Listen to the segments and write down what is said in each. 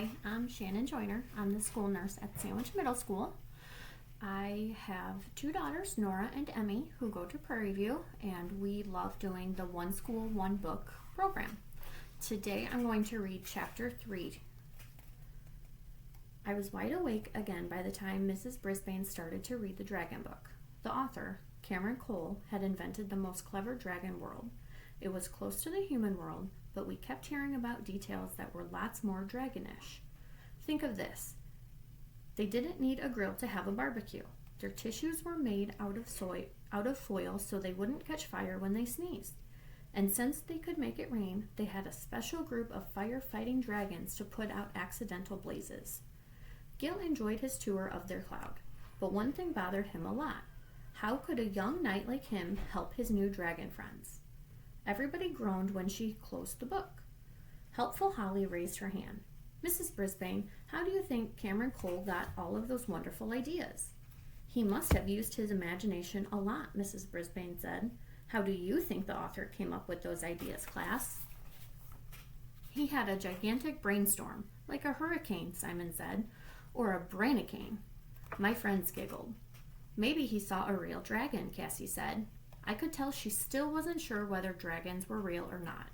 Hi, I'm Shannon Joyner. I'm the school nurse at Sandwich Middle School. I have two daughters, Nora and Emmy, who go to Prairie View, and we love doing the One School, One Book program. Today I'm going to read Chapter 3. I was wide awake again by the time Mrs. Brisbane started to read the dragon book. The author, Cameron Cole, had invented the most clever dragon world. It was close to the human world, but we kept hearing about details that were lots more dragonish. Think of this. They didn't need a grill to have a barbecue. Their tissues were made out of foil so they wouldn't catch fire when they sneezed. And since they could make it rain, they had a special group of fire-fighting dragons to put out accidental blazes. Gil enjoyed his tour of their cloud, but one thing bothered him a lot. How could a young knight like him help his new dragon friends? Everybody groaned when she closed the book. Helpful Holly raised her hand. Mrs. Brisbane, how do you think Cameron Cole got all of those wonderful ideas? He must have used his imagination a lot, Mrs. Brisbane said. How do you think the author came up with those ideas, class? He had a gigantic brainstorm, like a hurricane, Simon said, or a brainicane. My friends giggled. Maybe he saw a real dragon, Cassie said. I could tell she still wasn't sure whether dragons were real or not.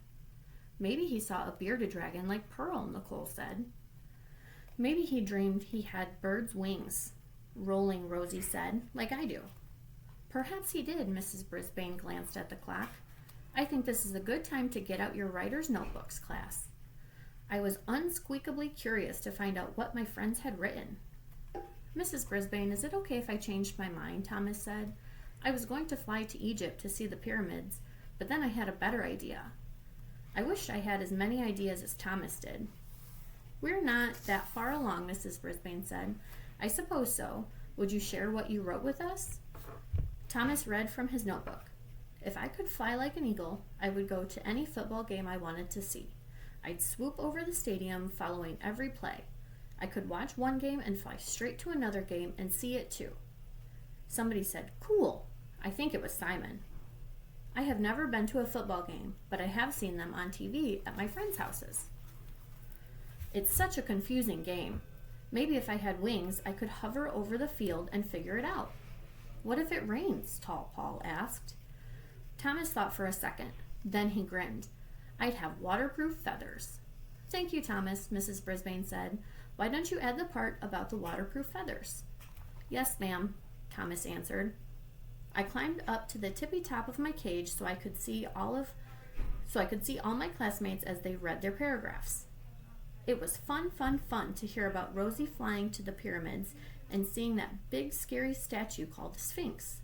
Maybe he saw a bearded dragon like Pearl, Nicole said. Maybe he dreamed he had birds' wings, rolling, Rosie said, like I do. Perhaps he did, Mrs. Brisbane glanced at the clock. I think this is a good time to get out your writer's notebooks, class. I was unsqueakably curious to find out what my friends had written. Mrs. Brisbane, is it okay if I changed my mind? Thomas said. I was going to fly to Egypt to see the pyramids, but then I had a better idea. I wished I had as many ideas as Thomas did. We're not that far along, Mrs. Brisbane said. I suppose so. Would you share what you wrote with us? Thomas read from his notebook. If I could fly like an eagle, I would go to any football game I wanted to see. I'd swoop over the stadium following every play. I could watch one game and fly straight to another game and see it too. Somebody said, cool. I think it was Simon. I have never been to a football game, but I have seen them on TV at my friends' houses. It's such a confusing game. Maybe if I had wings, I could hover over the field and figure it out. What if it rains? Tall Paul asked. Thomas thought for a second. Then he grinned. I'd have waterproof feathers. Thank you, Thomas, Mrs. Brisbane said. Why don't you add the part about the waterproof feathers? Yes, ma'am, Thomas answered. I climbed up to the tippy top of my cage so I could see all my classmates as they read their paragraphs. It was fun to hear about Rosie flying to the pyramids and seeing that big scary statue called the Sphinx.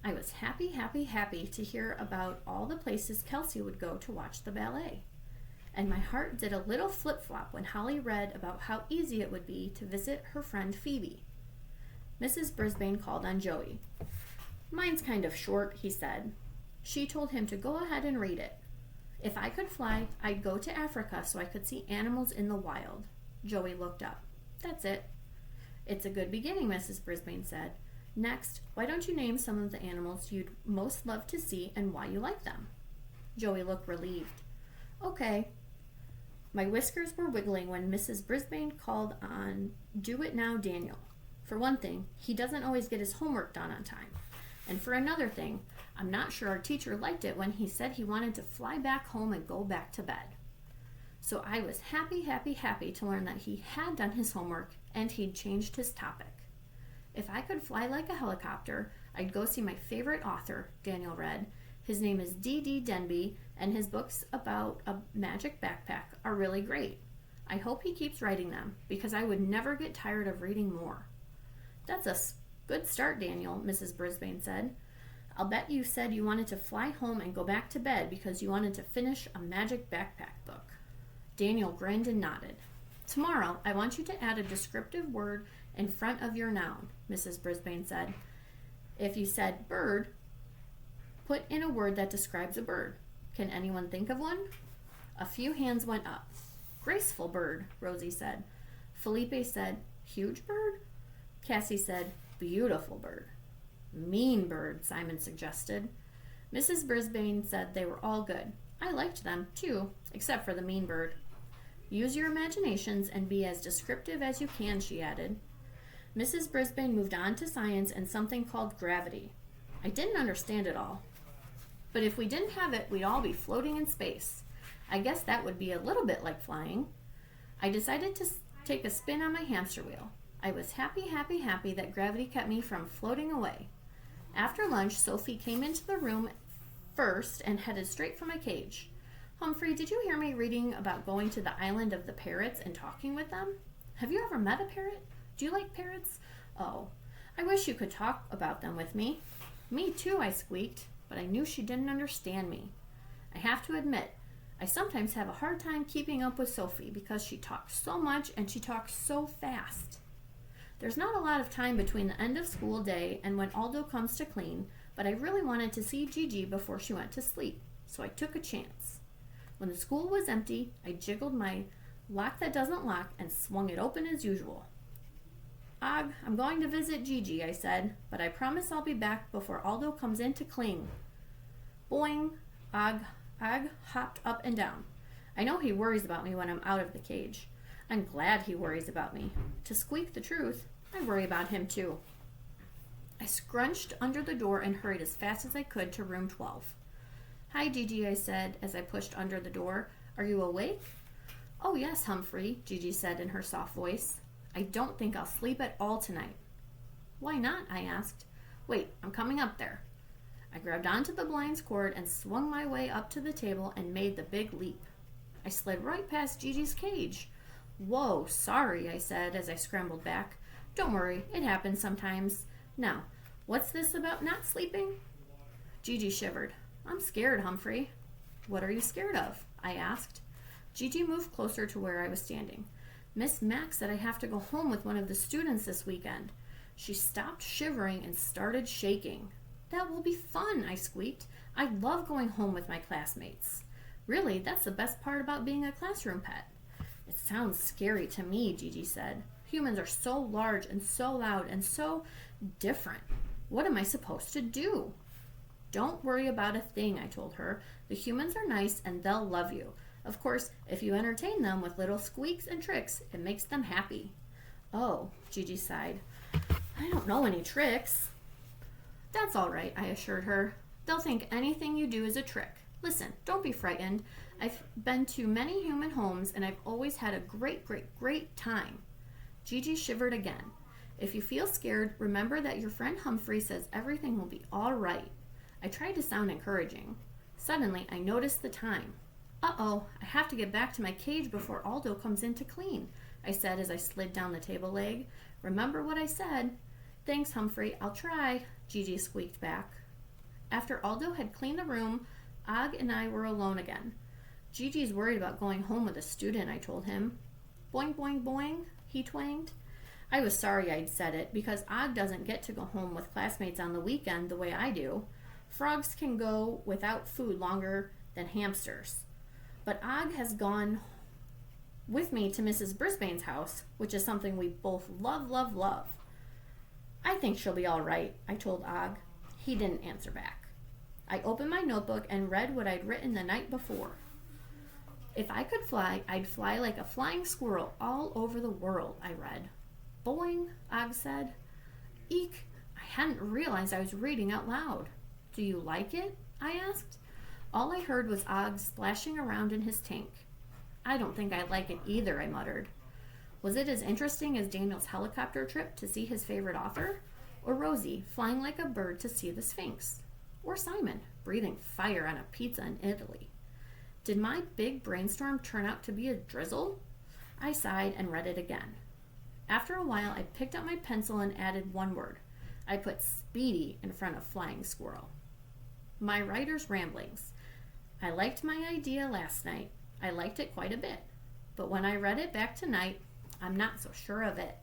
I was happy to hear about all the places Kelsey would go to watch the ballet. And my heart did a little flip-flop when Holly read about how easy it would be to visit her friend Phoebe. Mrs. Brisbane called on Joey. Mine's kind of short, he said. She told him to go ahead and read it. If I could fly, I'd go to Africa so I could see animals in the wild. Joey looked up. That's it. It's a good beginning, Mrs. Brisbane said. Next, why don't you name some of the animals you'd most love to see and why you like them? Joey looked relieved. Okay. My whiskers were wiggling when Mrs. Brisbane called on Do It Now Daniel. For one thing, he doesn't always get his homework done on time. And for another thing, I'm not sure our teacher liked it when he said he wanted to fly back home and go back to bed. So I was happy to learn that he had done his homework and he'd changed his topic. If I could fly like a helicopter, I'd go see my favorite author, Daniel read. His name is D.D. Denby, and his books about a magic backpack are really great. I hope he keeps writing them, because I would never get tired of reading more. That's a good start, Daniel, Mrs. Brisbane said. I'll bet you said you wanted to fly home and go back to bed because you wanted to finish a magic backpack book. Daniel grinned and nodded. Tomorrow, I want you to add a descriptive word in front of your noun, Mrs. Brisbane said. If you said bird, put in a word that describes a bird. Can anyone think of one? A few hands went up. Graceful bird, Rosie said. Felipe said, huge bird? Cassie said, beautiful bird. Mean bird, Simon suggested. Mrs. Brisbane said they were all good. I liked them, too, except for the mean bird. Use your imaginations and be as descriptive as you can, she added. Mrs. Brisbane moved on to science and something called gravity. I didn't understand it all. But if we didn't have it, we'd all be floating in space. I guess that would be a little bit like flying. I decided to take a spin on my hamster wheel. I was happy that gravity kept me from floating away. After lunch, Sophie came into the room first and headed straight for my cage. Humphrey, did you hear me reading about going to the island of the parrots and talking with them? Have you ever met a parrot? Do you like parrots? Oh, I wish you could talk about them with me. Me too, I squeaked, but I knew she didn't understand me. I have to admit, I sometimes have a hard time keeping up with Sophie because she talks so much and she talks so fast. There's not a lot of time between the end of school day and when Aldo comes to clean, but I really wanted to see Gigi before she went to sleep, so I took a chance. When the school was empty, I jiggled my lock that doesn't lock and swung it open as usual. Og, I'm going to visit Gigi, I said, but I promise I'll be back before Aldo comes in to clean. Boing! Og hopped up and down. I know he worries about me when I'm out of the cage. I'm glad he worries about me. To squeak the truth, I worry about him too. I scrunched under the door and hurried as fast as I could to room 12. Hi, Gigi, I said as I pushed under the door. Are you awake? Oh, yes, Humphrey, Gigi said in her soft voice. I don't think I'll sleep at all tonight. Why not? I asked. Wait, I'm coming up there. I grabbed onto the blinds cord and swung my way up to the table and made the big leap. I slid right past Gigi's cage. Whoa, sorry, I said as I scrambled back. Don't worry, it happens sometimes. Now, what's this about not sleeping? Gigi shivered. I'm scared, Humphrey. What are you scared of? I asked. Gigi moved closer to where I was standing. Miss Mack said I have to go home with one of the students this weekend. She stopped shivering and started shaking. That will be fun, I squeaked. I love going home with my classmates. Really, that's the best part about being a classroom pet. It sounds scary to me, Gigi said. Humans are so large and so loud and so different. What am I supposed to do? Don't worry about a thing, I told her. The humans are nice and they'll love you. Of course, if you entertain them with little squeaks and tricks, it makes them happy. Oh, Gigi sighed. I don't know any tricks. That's all right, I assured her. They'll think anything you do is a trick. Listen, don't be frightened. I've been to many human homes and I've always had a great time. Gigi shivered again. If you feel scared, remember that your friend Humphrey says everything will be all right. I tried to sound encouraging. Suddenly, I noticed the time. Uh-oh, I have to get back to my cage before Aldo comes in to clean, I said as I slid down the table leg. Remember what I said. Thanks, Humphrey, I'll try, Gigi squeaked back. After Aldo had cleaned the room, Og and I were alone again. Gigi's worried about going home with a student, I told him. Boing, boing, boing, he twanged. I was sorry I'd said it, because Og doesn't get to go home with classmates on the weekend the way I do. Frogs can go without food longer than hamsters. But Og has gone with me to Mrs. Brisbane's house, which is something we both love. I think she'll be all right, I told Og. He didn't answer back. I opened my notebook and read what I'd written the night before. If I could fly, I'd fly like a flying squirrel all over the world, I read. Boing, Og said. Eek, I hadn't realized I was reading out loud. Do you like it? I asked. All I heard was Og splashing around in his tank. I don't think I like it either, I muttered. Was it as interesting as Daniel's helicopter trip to see his favorite author? Or Rosie flying like a bird to see the Sphinx? Or Simon breathing fire on a pizza in Italy? Did my big brainstorm turn out to be a drizzle? I sighed and read it again. After a while, I picked up my pencil and added one word. I put Speedy in front of flying squirrel. My writer's ramblings. I liked my idea last night. I liked it quite a bit. But when I read it back tonight, I'm not so sure of it.